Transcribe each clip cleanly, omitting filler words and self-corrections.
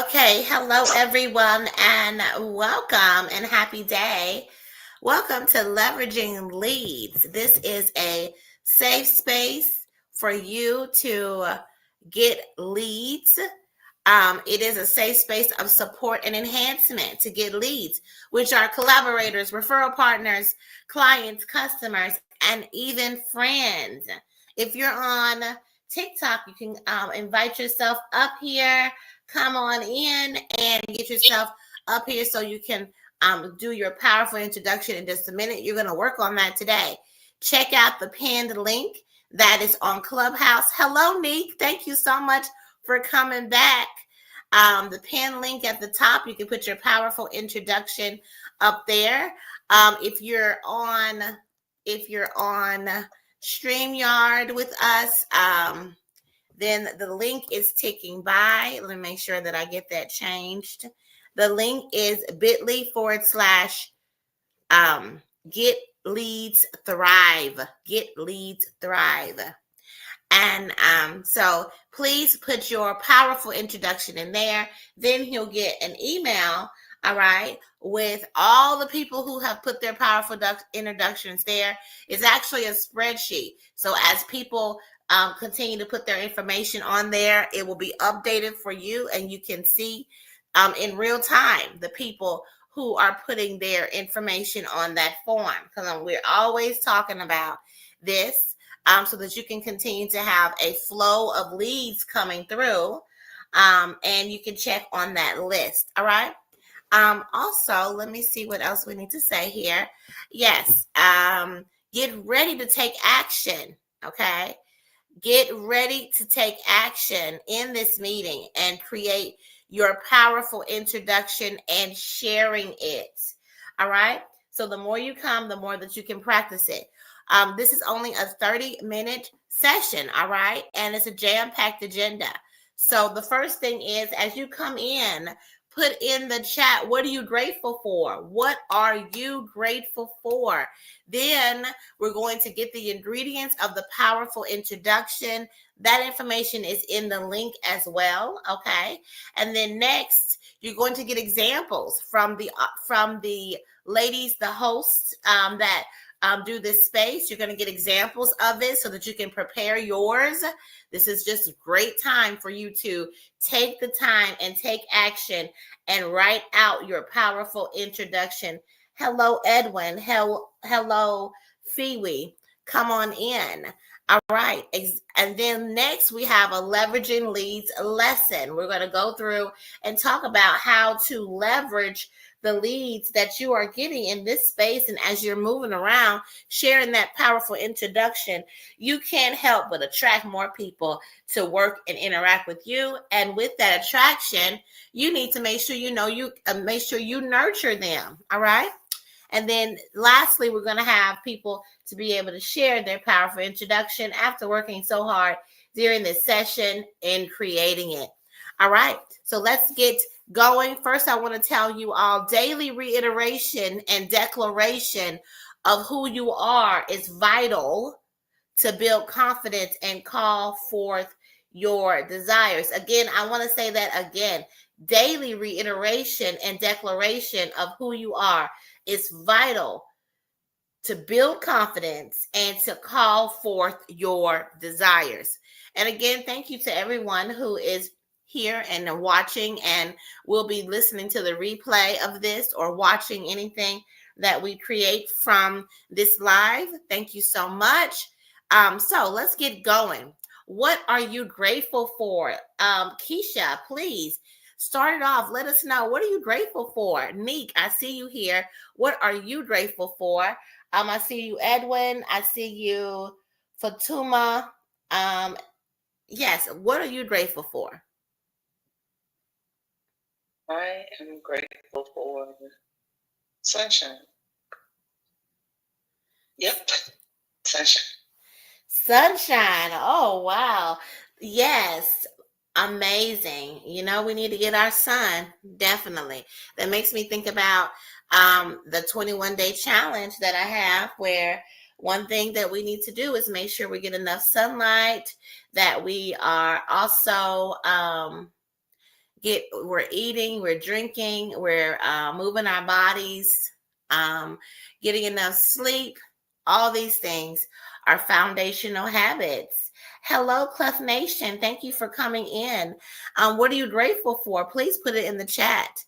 Okay, hello everyone, and welcome and happy day. Welcome to Leveraging Leads. This is a safe space for you to get leads. It is a safe space of support and enhancement to get leads, which are collaborators, referral partners, clients, customers, and even friends. If you're on TikTok, you can invite yourself up here, come on in, and get yourself up here so you can do your powerful introduction in just a minute. You're going to work on that today. Check out the pinned link that is on Clubhouse. Hello, Neek. Thank you so much for coming back. The pin link at the top, you can put your powerful introduction up there. If you're on StreamYard with us, then the link is ticking by. Let me make sure that I get that changed. The link is bit.ly/ get leads thrive. Get leads thrive. And so please put your powerful introduction in there. Then he'll get an email, all right, with all the people who have put their powerful introductions there. It's actually a spreadsheet. So as people continue to put their information on there, it will be updated for you, and you can see in real time the people who are putting their information on that form. Because we're always talking about this. So that you can continue to have a flow of leads coming through, and you can check on that list. All right. Also, let me see what else we need to say here. Yes. Get ready to take action. Okay. Get ready to take action in this meeting and create your powerful introduction and sharing it. All right. So the more you come, the more that you can practice it. This is only a 30-minute session, all right? And it's a jam-packed agenda. So the first thing is, as you come in, put in the chat, what are you grateful for? What are you grateful for? Then we're going to get the ingredients of the powerful introduction. That information is in the link as well, okay? And then next, you're going to get examples from the ladies, the hosts that do this space. You're going to get examples of it so that you can prepare yours. This is just a great time for you to take the time and take action and write out your powerful introduction. Hello, Edwin. Hello, Fiwi. Come on in. All right. And then next we have a leveraging leads lesson. We're going to go through and talk about how to leverage the leads that you are getting in this space. And as you're moving around, sharing that powerful introduction, you can't help but attract more people to work and interact with you. And with that attraction, you need to make sure you nurture them. All right. And then lastly, we're going to have people to be able to share their powerful introduction after working so hard during this session in creating it. All right. So let's get going. First, I want to tell you all daily reiteration and declaration of who you are is vital to build confidence and call forth your desires. Again, I want to say that again. Daily reiteration and declaration of who you are is vital to build confidence and to call forth your desires. And again, thank you to everyone who is here and watching and will be listening to the replay of this or watching anything that we create from this live. Thank you so much. So let's get going. What are you grateful for? Keisha, please start it off. Let us know. What are you grateful for? Neek, I see you here. What are you grateful for? I see you, Edwin. I see you, Fatuma. Yes, what are you grateful for? I am grateful for sunshine. Yep, sunshine. Sunshine. Oh, wow. Yes. Amazing. You know, we need to get our sun. Definitely. That makes me think about the 21-day challenge that I have, where one thing that we need to do is make sure we get enough sunlight, that we are also we're eating, we're drinking, we're moving our bodies, getting enough sleep. All these things are foundational habits. Hello, Clef Nation. Thank you for coming in. What are you grateful for? Please put it in the chat.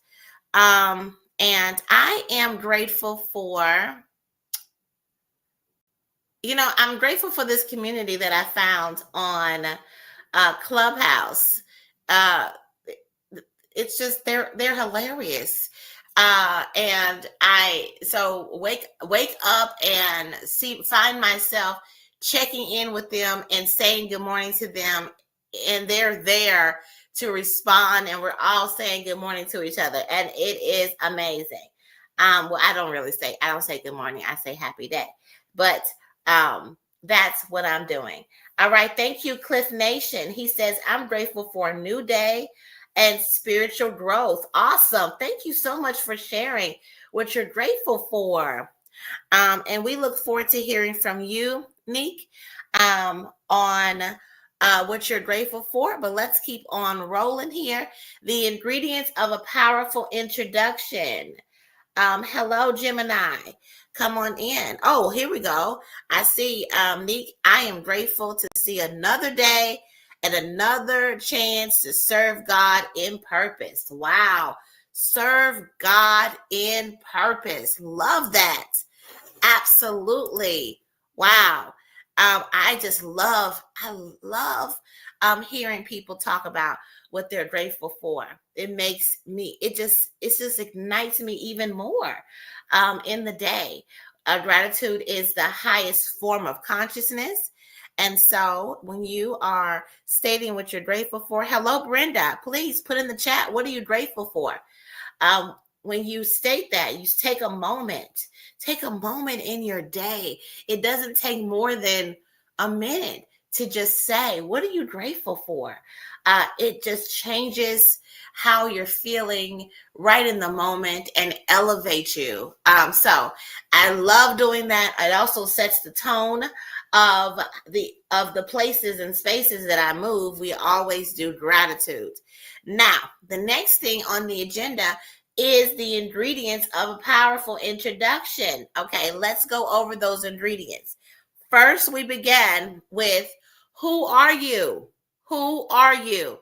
And I am grateful for, I'm grateful for this community that I found on Clubhouse. It's just they're hilarious. And so wake up and find myself checking in with them and saying good morning to them, and they're there to respond, and we're all saying good morning to each other, and it is amazing. Well, I don't say good morning, I say happy day, but that's what I'm doing. All right, thank you, Cliff Nation. He says, I'm grateful for a new day and spiritual growth. Awesome. Thank you so much for sharing what you're grateful for. And we look forward to hearing from you, Neek, on what you're grateful for. But let's keep on rolling here. The ingredients of a powerful introduction. Hello, Gemini. Come on in. Oh, here we go. I see, Neek, I am grateful to see another day and another chance to serve God in purpose. Wow. Serve God in purpose. Love that. Absolutely. Wow. I love hearing people talk about what they're grateful for. It just ignites me even more in the day. Gratitude is the highest form of consciousness. And so when you are stating what you're grateful for, hello, Brenda, please put in the chat, what are you grateful for? When you state that, you take a moment in your day. It doesn't take more than a minute to just say, what are you grateful for? It just changes how you're feeling right in the moment and elevates you. So I love doing that. It also sets the tone of the places and spaces that I move. We always do gratitude. Now, the next thing on the agenda is the ingredients of a powerful introduction. Okay, let's go over those ingredients. First, we began with, who are you? Who are you?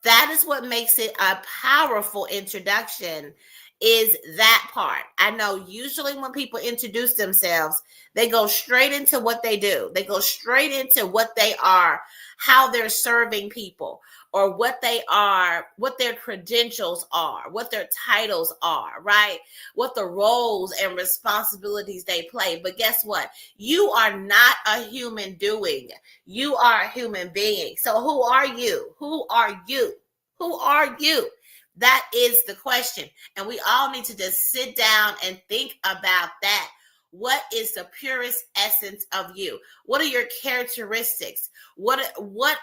That is what makes it a powerful introduction, is that part. I know usually when people introduce themselves, they go straight into what they do. They go straight into what they are, how they're serving people, or what they are, what their credentials are, what their titles are, right? What the roles and responsibilities they play. But guess what? You are not a human doing. You are a human being. So who are you? Who are you? Who are you? That is the question. And we all need to just sit down and think about that. What is the purest essence of you? What are your characteristics? What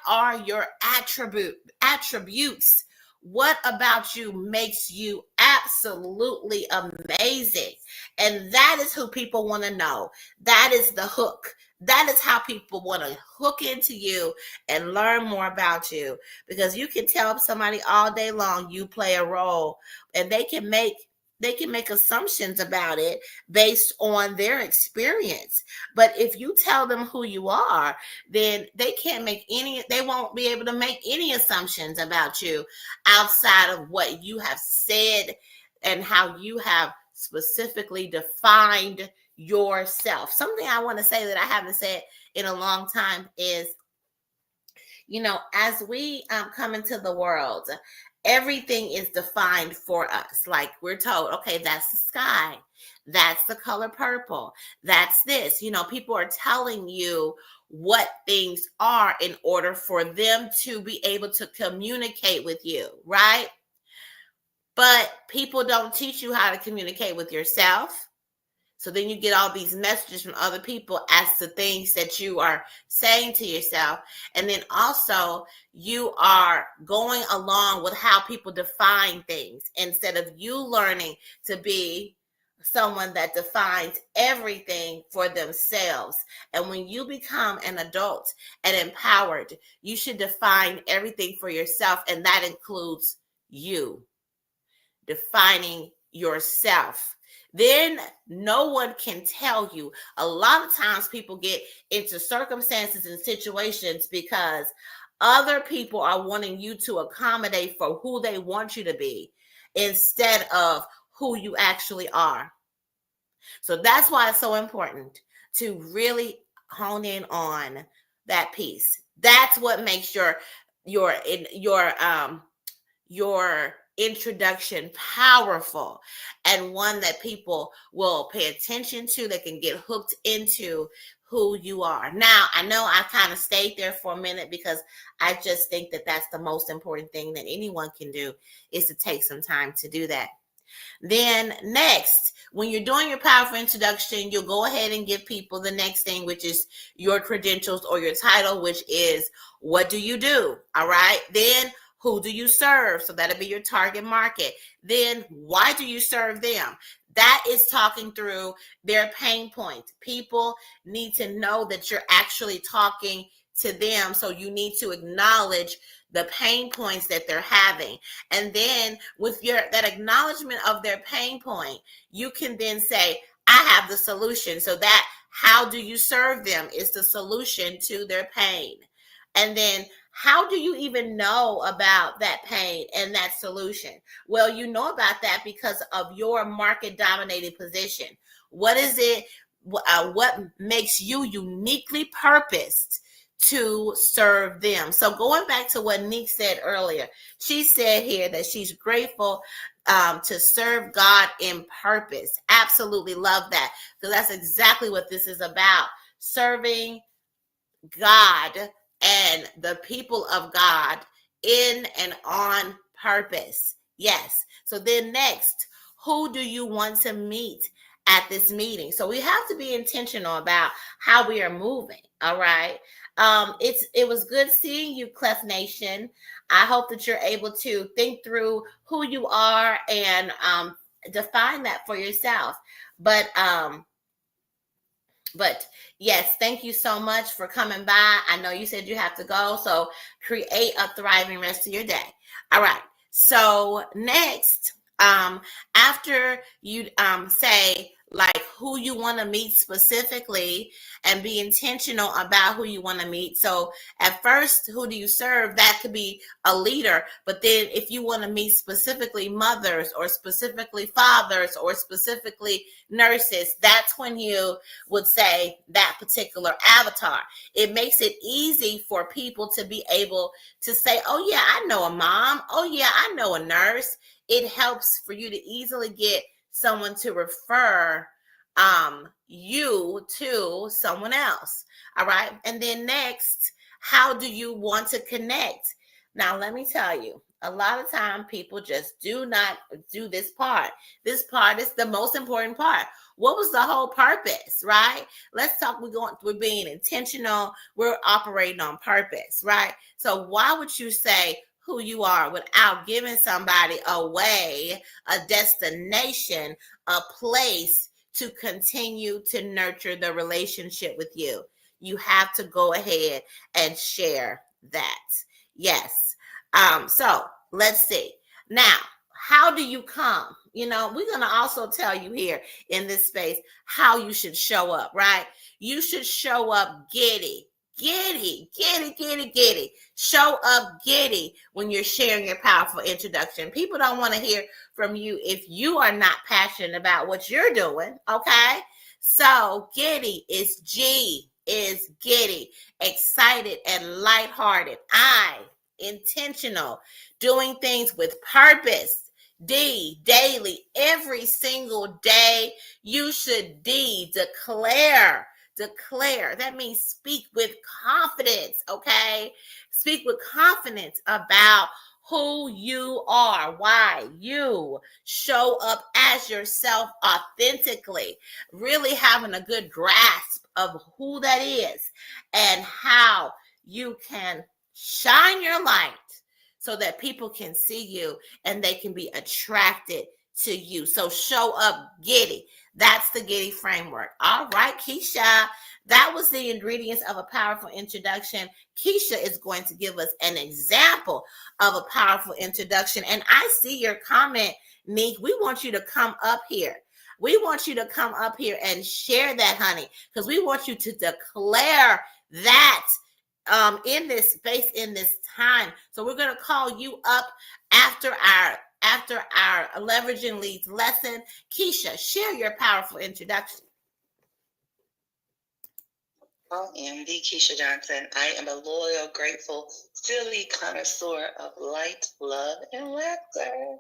are your attributes? What about you makes you absolutely amazing? And that is who people want to know. That is the hook. That is how people want to hook into you and learn more about you, because you can tell somebody all day long you play a role, and they can make assumptions about it based on their experience. But if you tell them who you are, then they won't be able to make any assumptions about you outside of what you have said and how you have specifically defined yourself. Something I want to say that I haven't said in a long time is, as we come into the world, everything is defined for us. Like, we're told, okay, that's the sky, that's the color purple, that's this. People are telling you what things are in order for them to be able to communicate with you, right? But people don't teach you how to communicate with yourself. So then you get all these messages from other people as to things that you are saying to yourself. And then also you are going along with how people define things instead of you learning to be someone that defines everything for themselves. And when you become an adult and empowered, you should define everything for yourself. And that includes you, defining yourself. Then no one can tell you. A lot of times people get into circumstances and situations because other people are wanting you to accommodate for who they want you to be instead of who you actually are. So that's why it's so important to really hone in on that piece. That's what makes your introduction powerful, and one that people will pay attention to, that can get hooked into who you are. Now, I know I kind of stayed there for a minute because I just think that that's the most important thing that anyone can do, is to take some time to do that. Then next, when you're doing your powerful introduction, you'll go ahead and give people the next thing, which is your credentials or your title, which is, what do you do? All right. Then who do you serve? So that'll be your target market. Then why do you serve them? That is talking through their pain points. People need to know that you're actually talking to them. So you need to acknowledge the pain points that they're having. And then with that acknowledgement of their pain point, you can then say, I have the solution. So that how do you serve them is the solution to their pain. And then how do you even know about that pain and that solution? Well, you know about that because of your market dominated position. What is it? What makes you uniquely purposed to serve them? So going back to what Nick said earlier, she said here that she's grateful to serve God in purpose. Absolutely love that, because that's exactly what this is about. Serving God and the people of God in and on purpose. Yes. So then next, who do you want to meet at this meeting? So we have to be intentional about how we are moving. All right. It was good seeing you, Clef Nation. I hope that you're able to think through who you are and define that for yourself. But yes, thank you so much for coming by. I know you said you have to go, so create a thriving rest of your day. All right. So next, after you say like who you want to meet specifically and be intentional about who you want to meet. So at first, who do you serve? That could be a leader. But then if you want to meet specifically mothers or specifically fathers or specifically nurses, that's when you would say that particular avatar. It makes it easy for people to be able to say, oh yeah, I know a mom. Oh yeah, I know a nurse. It helps for you to easily get someone to refer you to someone else. All right. And then next, how do you want to connect? Now, let me tell you, a lot of time people just do not do this part. This part is the most important part. What was the whole purpose, right? Let's talk. We're being intentional. We're operating on purpose, right? So why would you say who you are without giving somebody away, a destination, a place to continue to nurture the relationship with you? You have to go ahead and share that. Yes. So let's see. Now, how do you come? We're going to also tell you here in this space how you should show up, right? You should show up giddy. Giddy. Show up giddy when you're sharing your powerful introduction. People don't want to hear from you if you are not passionate about what you're doing, okay? So giddy is giddy, excited and lighthearted. Intentional, doing things with purpose. D, daily, every single day. You should declare. That means speak with confidence, okay? Speak with confidence about who you are, why you show up as yourself authentically, really having a good grasp of who that is and how you can shine your light so that people can see you and they can be attracted to you. So show up giddy. That's the Giddy framework. All right, Keisha. That was the ingredients of a powerful introduction. Keisha is going to give us an example of a powerful introduction. And I see your comment, Neek. We want you to come up here. We want you to come up here and share that, honey, because we want you to declare that in this space, in this time. So we're going to call you up after our leveraging leads lesson. Keisha, share your powerful introduction. I am the Keisha Johnson. I am a loyal, grateful, silly connoisseur of light, love, and laughter.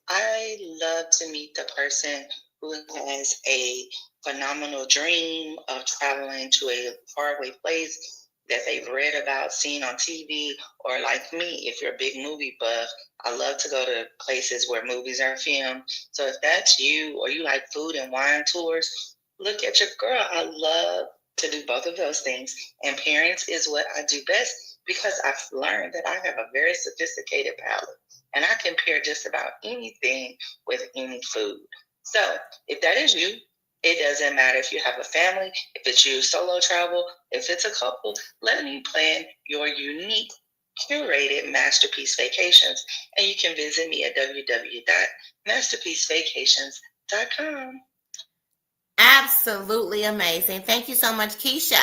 I love to meet the person who has a phenomenal dream of traveling to a faraway place that they've read about, seen on TV, or like me, if you're a big movie buff, I love to go to places where movies are filmed. So if that's you, or you like food and wine tours, look at your girl. I love to do both of those things. And parents is what I do best because I've learned that I have a very sophisticated palate and I can pair just about anything with any food. So if that is you, it doesn't matter if you have a family, if it's you solo travel, if it's a couple, let me plan your unique curated masterpiece vacations. And you can visit me at www.masterpiecevacations.com. Absolutely amazing. Thank you so much, Keisha.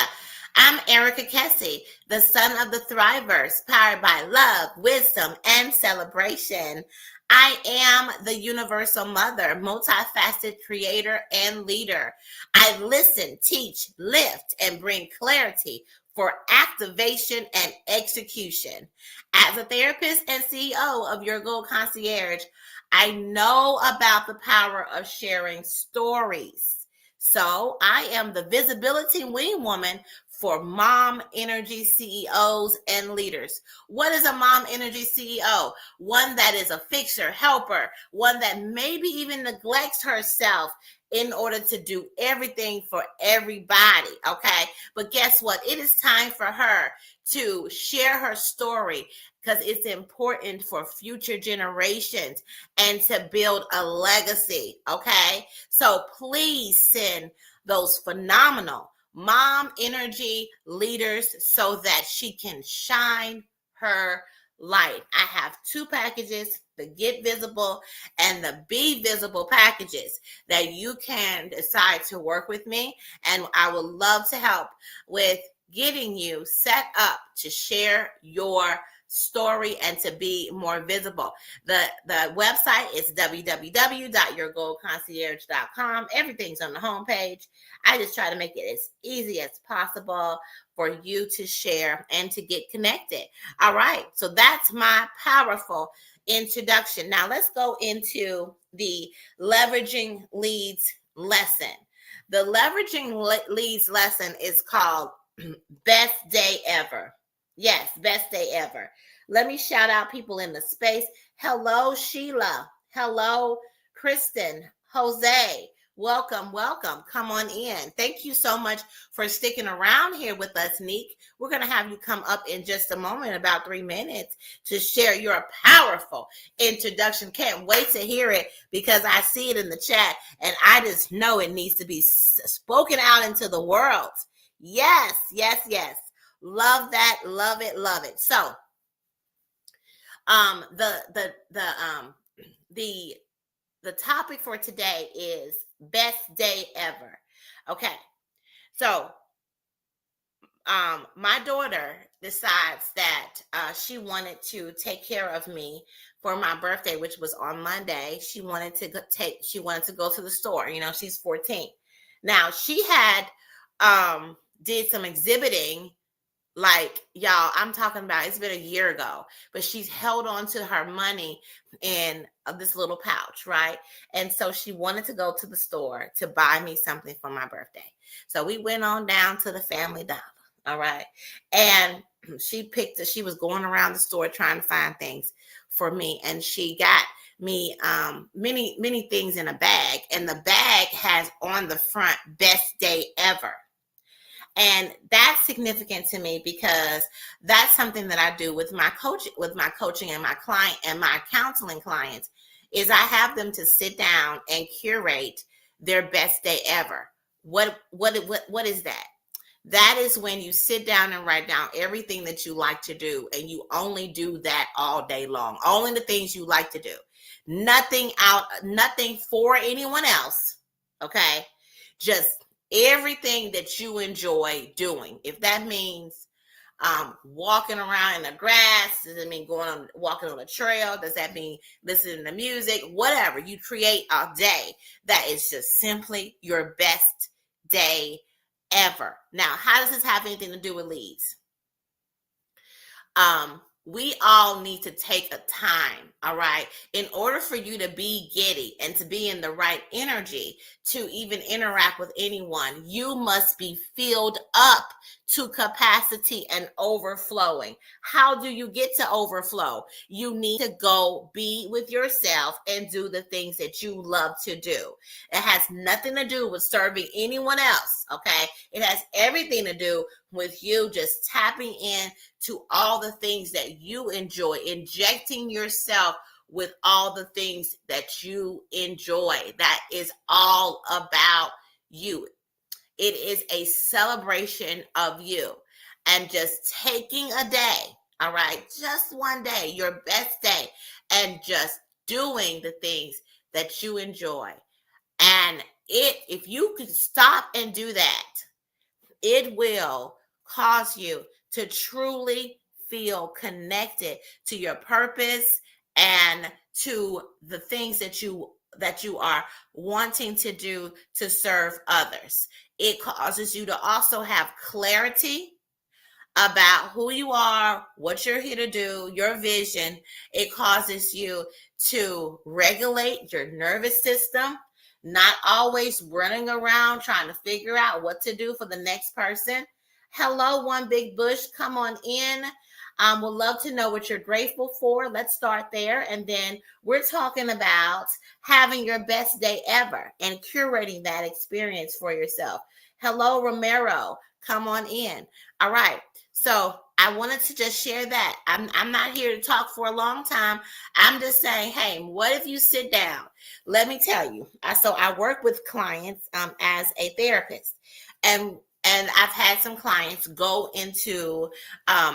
I'm Erica Kessie, the son of the Thrivers, powered by love, wisdom, and celebration. I am the universal mother, multifaceted creator and leader. I listen, teach, lift, and bring clarity for activation and execution. As a therapist and CEO of Your Goal Concierge, I know about the power of sharing stories. So I am the visibility wing woman for mom energy CEOs and leaders. What is a mom energy CEO? One that is a fixer, helper, one that maybe even neglects herself in order to do everything for everybody, okay? But guess what? It is time for her to share her story because it's important for future generations and to build a legacy, okay? So please send those phenomenal mom energy leaders so that she can shine her light. I have 2 packages, the Get Visible and the Be Visible packages that you can decide to work with me. And I would love to help with getting you set up to share your story and to be more visible. The website is www.yourgoalconcierge.com. Everything's on the homepage. I just try to make it as easy as possible for you to share and to get connected. All right. So that's my powerful introduction. Now let's go into the leveraging leads lesson. The leveraging leads lesson is called Best Day Ever. Yes, best day ever. Let me shout out people in the space. Hello, Sheila. Hello, Kristen, Jose. Welcome, welcome. Come on in. Thank you so much for sticking around here with us, Neek. We're going to have you come up in just a moment, about 3 minutes, to share your powerful introduction. Can't wait to hear it because I see it in the chat and I just know it needs to be spoken out into the world. Yes, yes, yes. Love that. Love it. Love it. So, the topic for today is best day ever. Okay. So, my daughter decides that she wanted to take care of me for my birthday, which was on Monday. She wanted to go to the store. You know, she's 14. Now, she had did some exhibiting. Like, y'all, I'm talking about, it's been a year ago, but she's held on to her money in this little pouch, right? And so she wanted to go to the store to buy me something for my birthday. So we went on down to the Family Dollar, all right? And she was going around the store trying to find things for me. And she got me many, many things in a bag. And the bag has on the front, Best Day Ever. And that's significant to me because that's something that I do with my coaching and my client and my counseling clients is I have them to sit down and curate their best day ever. What is that? That is when you sit down and write down everything that you like to do, and you only do that all day long. Only the things you like to do. Nothing for anyone else. Okay? Just everything that you enjoy doing. If that means walking around in the grass, does it mean walking on a trail? Does that mean listening to music? Whatever. You create a day that is just simply your best day ever. Now, how does this have anything to do with leads? We all need to take a time, all right, in order for you to be giddy and to be in the right energy to even interact with anyone. You must be filled up to capacity and overflowing. How do you get to overflow? You need to go be with yourself and do the things that you love to do. It has nothing to do with serving anyone else, okay? It has everything to do with you just tapping in to all the things that you enjoy, injecting yourself with all the things that you enjoy. That is all about you. It is a celebration of you, and just taking a day, all right, just one day, your best day, and just doing the things that you enjoy. And if you could stop and do that, it will cause you to truly feel connected to your purpose and to the things that you are wanting to do to serve others. It causes you to also have clarity about who you are, what you're here to do, your vision. It causes you to regulate your nervous system, not always running around trying to figure out what to do for the next person. Hello, One Big Bush. Come on in. Would love to know what you're grateful for. Let's start there. And then we're talking about having your best day ever and curating that experience for yourself. Hello, Romero. Come on in. All right. So I wanted to just share that. I'm not here to talk for a long time. I'm just saying, hey, what if you sit down? Let me tell you. So I work with clients as a therapist, and I've had some clients go into,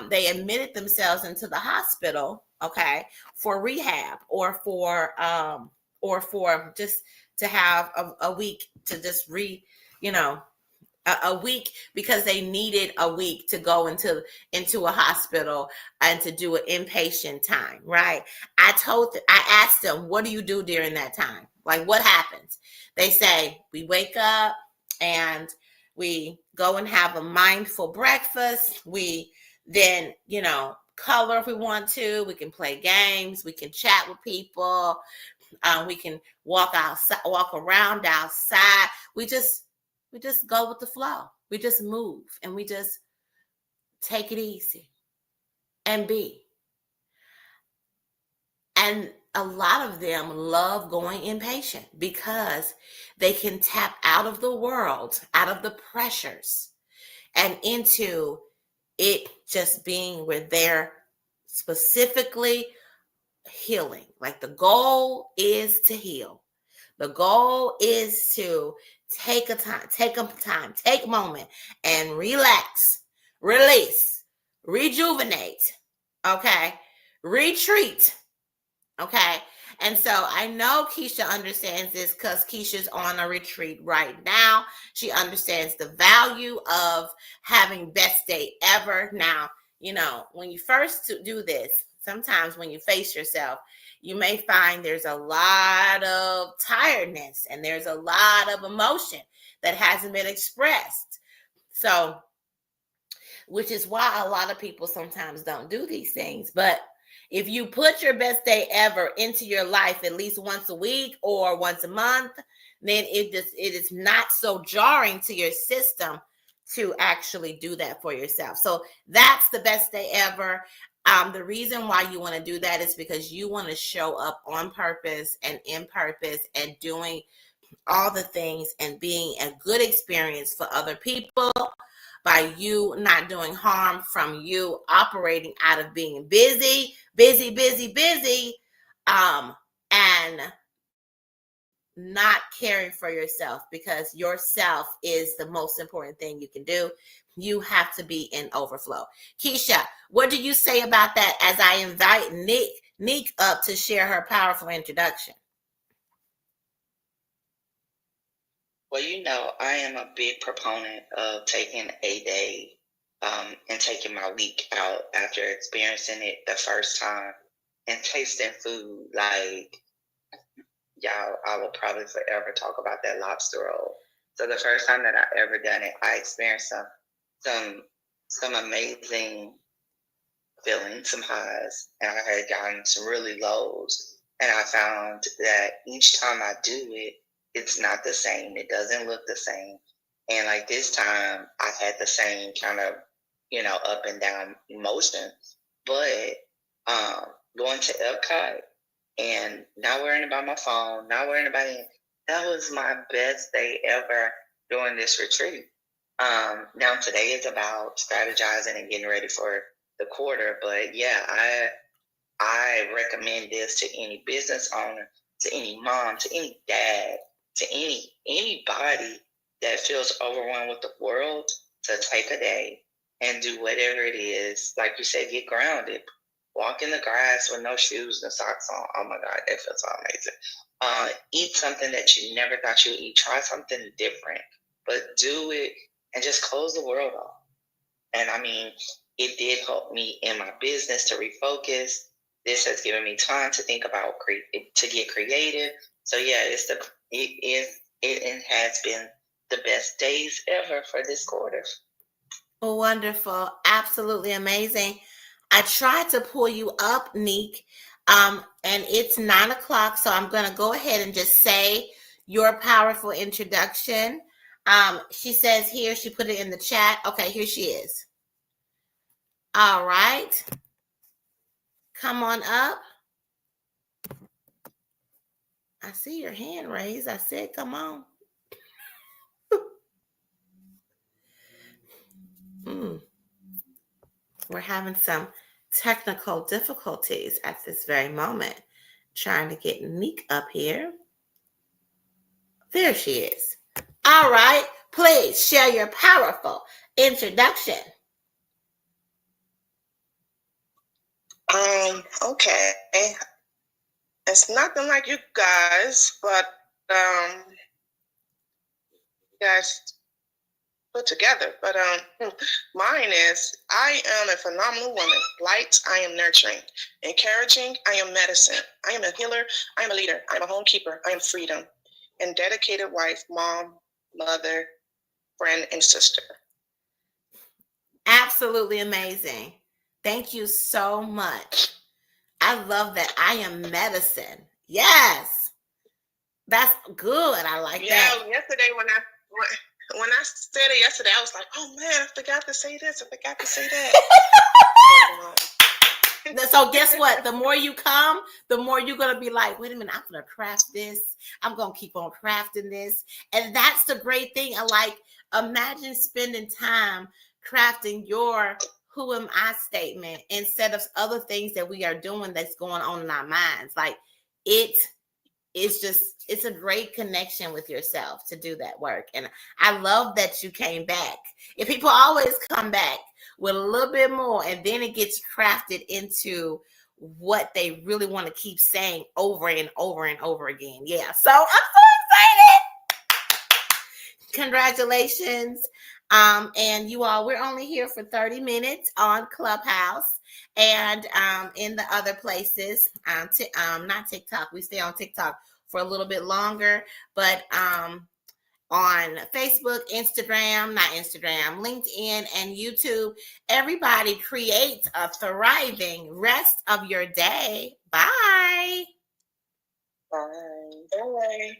they admitted themselves into the hospital, okay, for rehab or for just to have a week to just a week, because they needed a week to go into a hospital and to do an inpatient time, right? I asked them, what do you do during that time? Like, what happens? They say, we wake up and we go and have a mindful breakfast. We then, color if we want to. We can play games. We can chat with people. We can walk around outside. We just go with the flow. We just move and we just take it easy and be. And a lot of them love going inpatient because they can tap out of the world, out of the pressures, and into it just being where they're specifically healing. Like, the goal is to heal. The goal is to take a moment and relax, release, rejuvenate, okay, retreat, okay. And so I know Keisha understands this because Keisha's on a retreat right now. She understands the value of having best day ever. Now, when you first do this, sometimes when you face yourself, you may find there's a lot of tiredness and there's a lot of emotion that hasn't been expressed. So, which is why a lot of people sometimes don't do these things. But if you put your best day ever into your life at least once a week or once a month, then it is not so jarring to your system to actually do that for yourself. So that's the best day ever. The reason why you want to do that is because you want to show up on purpose and in purpose and doing all the things and being a good experience for other people by you not doing harm from you operating out of being busy, and not caring for yourself, because yourself is the most important thing you can do. You have to be in overflow. Keisha, what do you say about that as I invite Nick up to share her powerful introduction? Well, I am a big proponent of taking a day and taking my week out after experiencing it the first time and tasting food. Like, y'all, I will probably forever talk about that lobster roll. So the first time that I ever done it, I experienced some amazing feelings, some highs, and I had gotten some really lows. And I found that each time I do it, it's not the same. It doesn't look the same. And like this time, I had the same kind of, up and down emotion. But going to Epcot and not worrying about my phone, not worrying about it, that was my best day ever during this retreat. Now today is about strategizing and getting ready for the quarter, but yeah, I recommend this to any business owner, to any mom, to any dad, to anybody that feels overwhelmed with the world, to take a day and do whatever it is. Like you said, get grounded. Walk in the grass with no shoes and socks on. Oh my God, that feels so amazing. Eat something that you never thought you would eat. Try something different, but do it and just close the world off. And I mean, it did help me in my business to refocus. This has given me time to think about to get creative. So yeah, it has been the best days ever for this quarter. Wonderful. Absolutely amazing. I tried to pull you up, Nick, and it's 9:00, so I'm going to go ahead and just say your powerful introduction. She says here, she put it in the chat. Okay, here she is. All right. Come on up. I see your hand raised. I said, come on. We're having some technical difficulties at this very moment. Trying to get Nick up here. There she is. All right. Please share your powerful introduction. Okay. It's nothing like you guys, but you guys put together. But mine is, I am a phenomenal woman. Light, I am nurturing. Encouraging, I am medicine. I am a healer, I am a leader. I am a homekeeper, I am freedom. And dedicated wife, mom, mother, friend, and sister. Absolutely amazing. Thank you so much. I love that. I am medicine. Yes. That's good. I like that. Yeah, yesterday when I said it yesterday, I was like, oh man, I forgot to say this. I forgot to say that. So guess what? The more you come, the more you're going to be like, wait a minute, I'm going to craft this. I'm going to keep on crafting this. And that's the great thing. I like, imagine spending time crafting your who am I statement instead of other things that we are doing that's going on in our minds. Like it's a great connection with yourself to do that work. And I love that you came back. If people always come back with a little bit more, and then it gets crafted into what they really want to keep saying over and over and over again. Yeah. So I'm so excited. Congratulations. And you all, we're only here for 30 minutes on Clubhouse and in the other places, not TikTok. We stay on TikTok for a little bit longer, but on Facebook, LinkedIn, and YouTube, everybody create a thriving rest of your day. Bye. Bye. Bye.